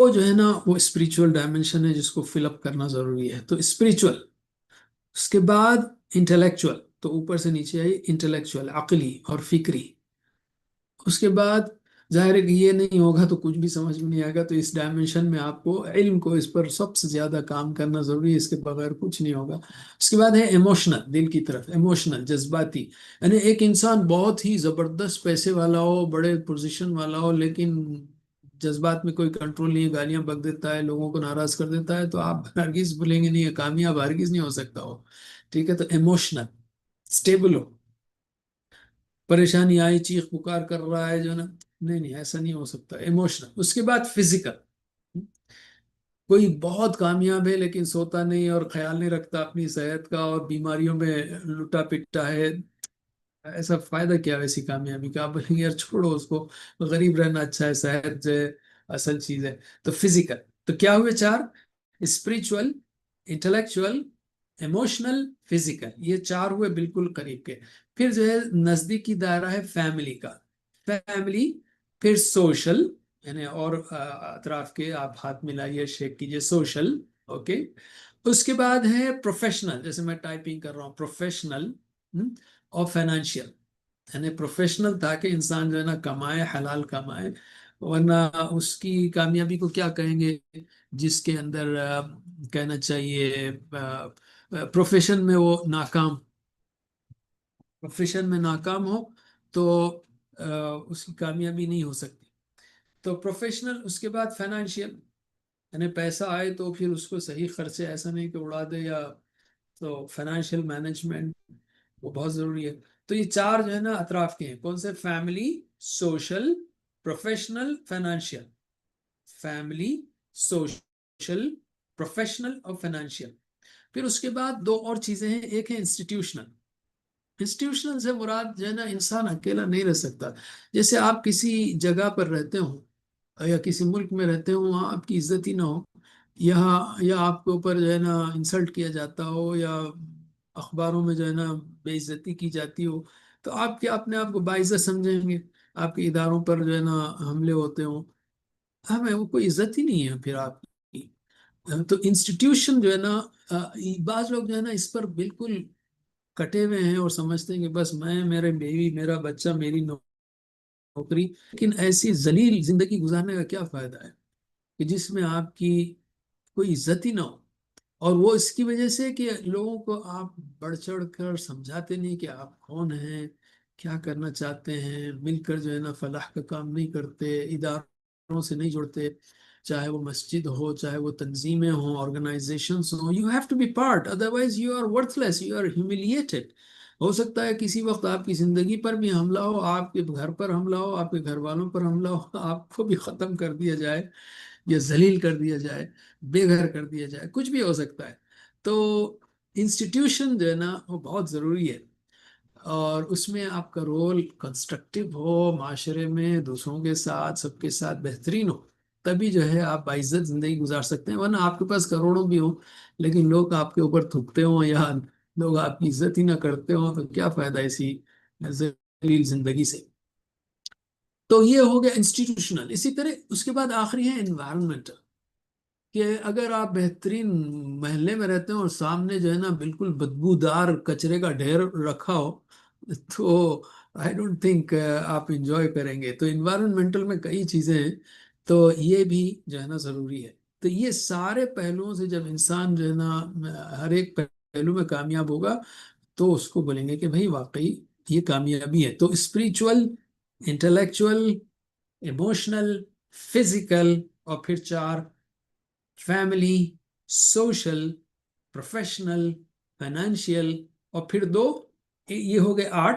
وہ جو ہے نا وہ اسپریچول ڈائمنشن ہے جس کو فل اپ کرنا ضروری ہے. تو اسپریچول، اس کے بعد انٹلیکچوئل، تو اوپر سے نیچے آئی انٹلیکچوئل عقلی اور فکری. اس کے بعد ظاہر ہے کہ یہ نہیں ہوگا تو کچھ بھی سمجھ میں نہیں آئے گا. تو اس ڈائمنشن میں آپ کو علم کو اس پر سب سے زیادہ کام کرنا ضروری ہے، اس کے بغیر کچھ نہیں ہوگا. اس کے بعد ہے ایموشنل، دل کی طرف ایموشنل، جذباتی. یعنی ایک انسان بہت ہی زبردست پیسے والا ہو، بڑے پوزیشن والا ہو، لیکن جذبات میں کوئی کنٹرول نہیں ہے، گالیاں بک دیتا ہے، لوگوں کو ناراض کر دیتا ہے، تو آپ ہرگز بولیں گے نہیں یہ کامیاب ہرگز نہیں ہو سکتا ہو. ٹھیک ہے، تو ایموشنل اسٹیبل ہو. پریشانی آئی چیخ پکار کر رہا ہے جو نا، نہیں نہیں ایسا نہیں ہو سکتا. ایموشنل. اس کے بعد فزیکل، کوئی بہت کامیاب ہے لیکن سوتا نہیں اور خیال نہیں رکھتا اپنی صحت کا اور بیماریوں میں لٹا پٹا ہے. ایسا فائدہ کیا ویسی کامیابی کا؟ آپ بولیں گے یار چھوڑو اس کو، غریب رہنا اچھا ہے، صحت جو ہے اصل چیز ہے. تو فزیکل. تو کیا ہوئے چار؟ Spiritual, intellectual, emotional, physical. یہ چار ہوئے بالکل قریب کے. پھر جو ہے نزدیکی دائرہ ہے فیملی کا. فیملی، پھر سوشل، یعنی اور اطراف کے آپ ہاتھ ملائیے شیک کیجئے، سوشل. اوکے. اس کے بعد ہے پروفیشنل، جیسے میں ٹائپنگ کر رہا ہوں، پروفیشنل اور فائنینشیل. یعنی پروفیشنل تاکہ انسان جو ہے نا کمائے، حلال کمائے، ورنہ اس کی کامیابی کو کیا کہیں گے جس کے اندر کہنا چاہیے پروفیشن میں وہ ناکام، پروفیشن میں ناکام ہو تو اس کی کامیابی نہیں ہو سکتی. تو پروفیشنل. اس کے بعد فائنینشیل، یعنی پیسہ آئے تو پھر اس کو صحیح خرچے، ایسا نہیں کہ اڑا دے یا. تو فائنینشیل مینجمنٹ وہ بہت ضروری ہے. تو یہ چار جو ہے نا اطراف کے ہیں. کون سے؟ Family, social, professional, financial. Family, social, professional اور فائنینشیل. پھر اس کے بعد دو اور چیزیں ہیں. ایک ہے انسٹیٹیوشنل. انسٹیٹیوشنل سے مراد جو ہے نا انسان اکیلا نہیں رہ سکتا. جیسے آپ کسی جگہ پر رہتے ہوں یا کسی ملک میں رہتے ہوں، وہاں آپ کی عزت ہی نہ ہو، یا آپ کے اوپر جو ہے نا انسلٹ کیا جاتا ہو، یا اخباروں میں جو ہے نا بے عزتی کی جاتی ہو، تو آپ کیا اپنے آپ کو باعزت سمجھیں گے؟ آپ کے اداروں پر جو ہے نا حملے ہوتے ہوں، ہمیں وہ کوئی عزت ہی نہیں ہے پھر آپ کی. تو انسٹیٹیوشن جو ہے نا بعض لوگ جو ہے نا اس پر بالکل کٹے ہوئے ہیں اور سمجھتے ہیں کہ بس میں، میرے بیوی، میرا بچہ، میری نوکری. لیکن ایسی ذلیل زندگی گزارنے کا کیا فائدہ ہے کہ جس میں آپ کی کوئی عزت ہی نہ ہو؟ اور وہ اس کی وجہ سے کہ لوگوں کو آپ بڑھ چڑھ کر سمجھاتے نہیں کہ آپ کون ہیں، کیا کرنا چاہتے ہیں، مل کر جو ہے نا فلاح کا کام نہیں کرتے، اداروں سے نہیں جڑتے، چاہے وہ مسجد ہو، چاہے وہ تنظیمیں ہوں، آرگنائزیشنز ہوں. You have to be part, otherwise you are worthless, you are humiliated. ہو سکتا ہے کسی وقت آپ کی زندگی پر بھی حملہ ہو، آپ کے گھر پر حملہ ہو، آپ کے گھر والوں پر حملہ ہو، آپ کو بھی ختم کر دیا جائے یا ذلیل کر دیا جائے، بے گھر کر دیا جائے، کچھ بھی ہو سکتا ہے. تو انسٹیٹیوشن جو ہے نا وہ بہت ضروری ہے، اور اس میں آپ کا رول کنسٹرکٹیو ہو، معاشرے میں دوسروں کے ساتھ، سب کے ساتھ بہترین ہو، تبھی جو ہے آپ باعزت زندگی گزار سکتے ہیں. ورنہ آپ کے پاس کروڑوں بھی ہوں لیکن لوگ آپ کے اوپر تھوکتے ہوں یا لوگ آپ کی عزت ہی نہ کرتے ہوں، تو کیا فائدہ ایسی ذلیل زندگی سے. تو یہ ہو گیا انسٹیٹیوشنل. اسی طرح اس کے بعد آخری ہے انوائرمنٹل، کہ اگر آپ بہترین محلے میں رہتے ہیں اور سامنے جو ہے نا بالکل بدبودار کچرے کا ڈھیر رکھا ہو، تو آئی ڈونٹ تھنک آپ انجوائے کریں گے. تو انوائرمنٹل میں کئی چیزیں ہیں، تو یہ بھی جو ہے نا ضروری ہے. تو یہ سارے پہلوؤں سے جب انسان جو ہے نا ہر ایک پہلو میں کامیاب ہوگا تو اس کو بولیں گے کہ بھائی واقعی یہ کامیابی ہے. تو اسپریچول، انٹلیکچوئل، ایموشنل، فزیکل، اور پھر چار: فیملی، سوشل، پروفیشنل، فائنینشیل، اور پھر دو. یہ ہو گئے 8.